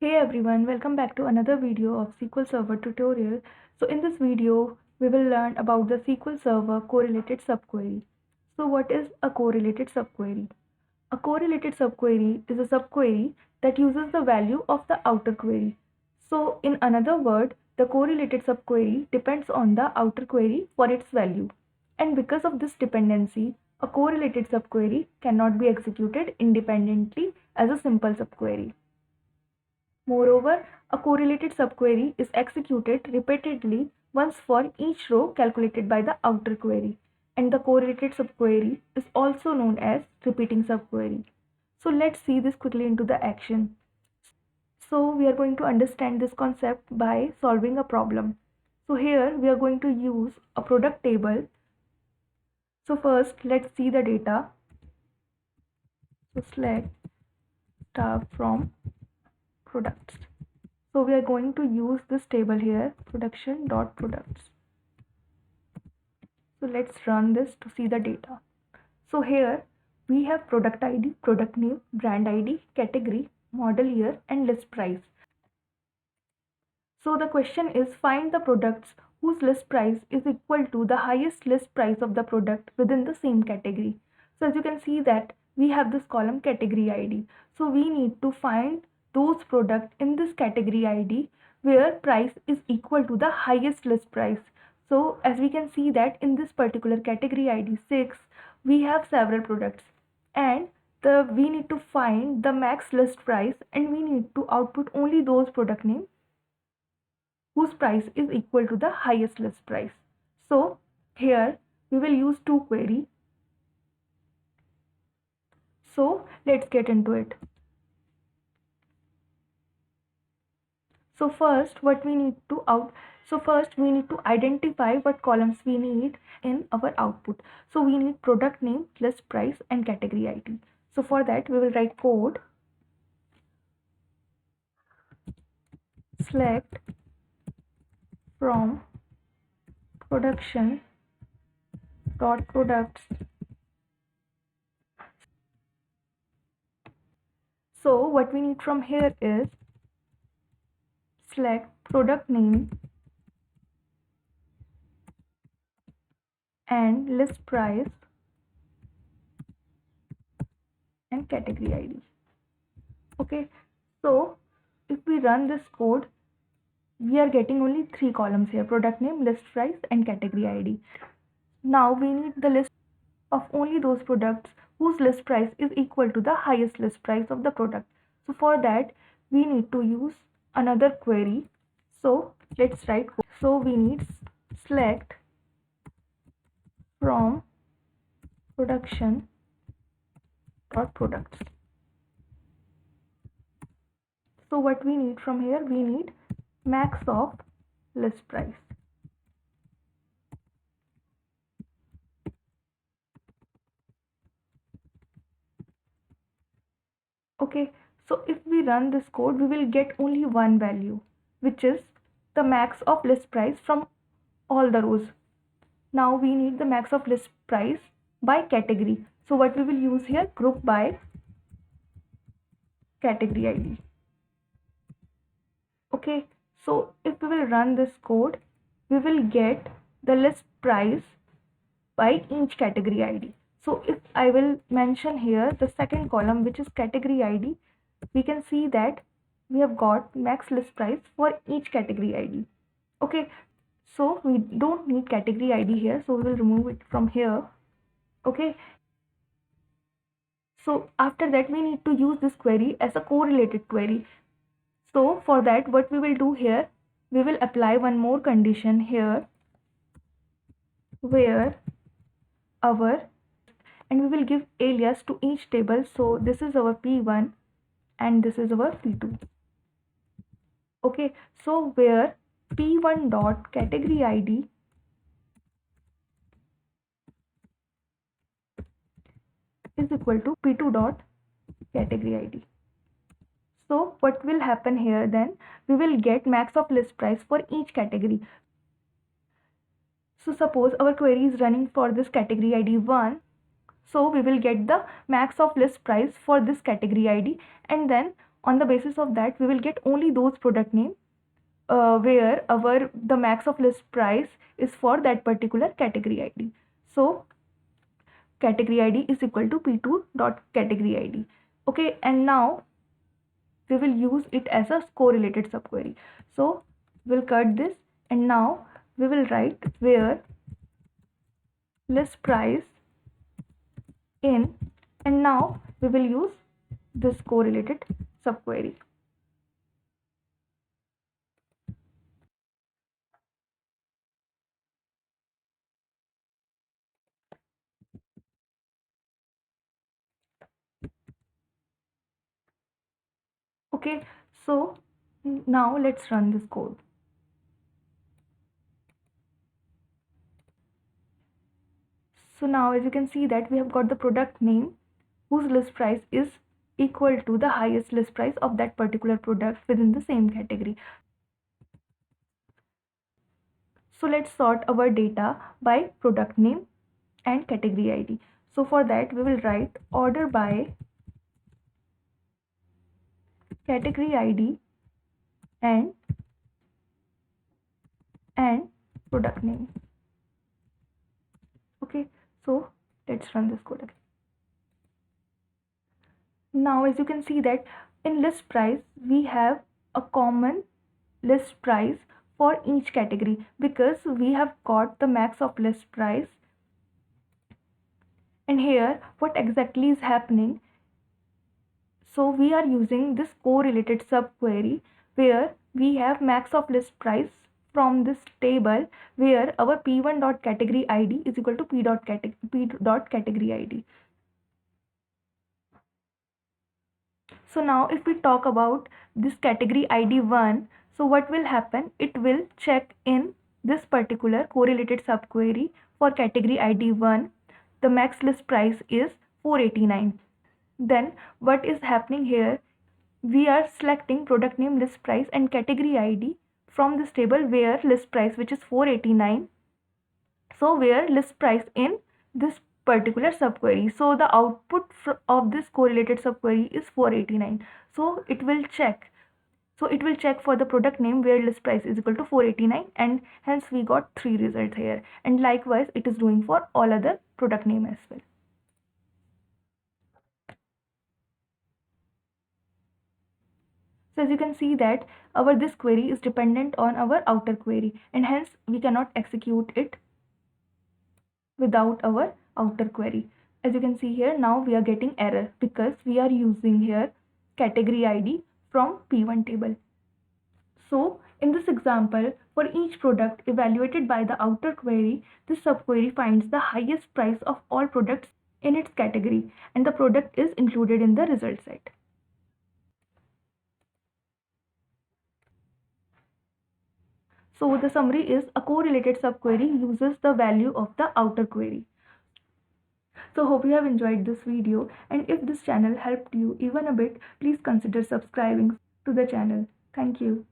Hey everyone, welcome back to another video of SQL Server tutorial. So in this video, we will learn about the SQL Server correlated subquery. So what is a correlated subquery? A correlated subquery is a subquery that uses the value of the outer query. So in another word, the correlated subquery depends on the outer query for its value. And because of this dependency, a correlated subquery cannot be executed independently as a simple subquery. Moreover, a correlated subquery is executed repeatedly once for each row calculated by the outer query, and the correlated subquery is also known as repeating subquery. So let's see this quickly into the action. So we are going to understand this concept by solving a problem. So here we are going to use a product table. So first let's see the data. So select star from products. So we are going to use this table here, production.products. So let's run this to see the data. So here we have product ID, product name, brand ID, category, model year and list price. So the question is, find the products whose list price is equal to the highest list price of the product within the same category. So as you can see that we have this column category ID. So we need to find those products in this category ID where price is equal to the highest list price. So as we can see that in this particular category ID 6, we have several products and we need to find the max list price, and we need to output only those product names whose price is equal to the highest list price. So here we will use two query. So let's get into it. So first we need to identify what columns we need in our output. So we need product name, list price and category ID. So for that we will write code select from production dot products. So what we need from here is select product name and list price and category ID. Okay, so if we run this code, we are getting only three columns here: product name, list price and category ID. Now we need the list of only those products whose list price is equal to the highest list price of the product. So for that we need to use another query. So let's write code. So we need select from production dot products. So what we need from here, we need max of list price. Okay, so if we run this code, we will get only one value, which is the max of list price from all the rows. Now we need the max of list price by category. So what we will use here, group by category ID. Okay, so if we will run this code, we will get the list price by each category ID. So if I will mention here the second column, which is category ID, we can see that we have got max list price for each category ID. Okay, so we don't need category ID here, so we will remove it from here. Okay, so after that we need to use this query as a correlated query. So for that, what we will do here, we will apply one more condition here where our, and we will give alias to each table. So this is our P1 and this is our P2. Okay, so where P1 dot category ID is equal to P2 dot category ID. So what will happen here then, we will get max of list price for each category. So suppose our query is running for this category ID 1. So we will get the max of list price for this category ID, and then on the basis of that, we will get only those product name where the max of list price is for that particular category ID. So category ID is equal to P2 dot category ID. Okay, and now we will use it as a correlated subquery. So we'll cut this, and now we will write where list price in, and now we will use this correlated subquery. Okay, so now let's run this code. So now as you can see that we have got the product name whose list price is equal to the highest list price of that particular product within the same category. So let's sort our data by product name and category ID. So for that we will write order by category ID and product name. Okay, so let's run this code again. Now as you can see that in list price we have a common list price for each category because we have got the max of list price. And here what exactly is happening, so we are using this correlated subquery where we have max of list price from this table where our p1 dot category id is equal to p dot category id. So now if we talk about this category ID 1, so what will happen? It will check in this particular correlated subquery for category ID 1. The max list price is 489. Then what is happening here? We are selecting product name, list price and category ID from this table where list price, which is 489. So where list price in this particular subquery. So the output of this correlated subquery is 489. So it will check. So it will check for the product name where list price is equal to 489, and hence we got 3 results here. And likewise it is doing for all other product name as well. So as you can see that our this query is dependent on our outer query, and hence we cannot execute it without our outer query. As you can see here, now we are getting error because we are using here category ID from P1 table. So in this example, for each product evaluated by the outer query, this subquery finds the highest price of all products in its category, and the product is included in the result set. So the summary is a correlated subquery uses the value of the outer query. So hope you have enjoyed this video, and if this channel helped you even a bit, please consider subscribing to the channel. Thank you.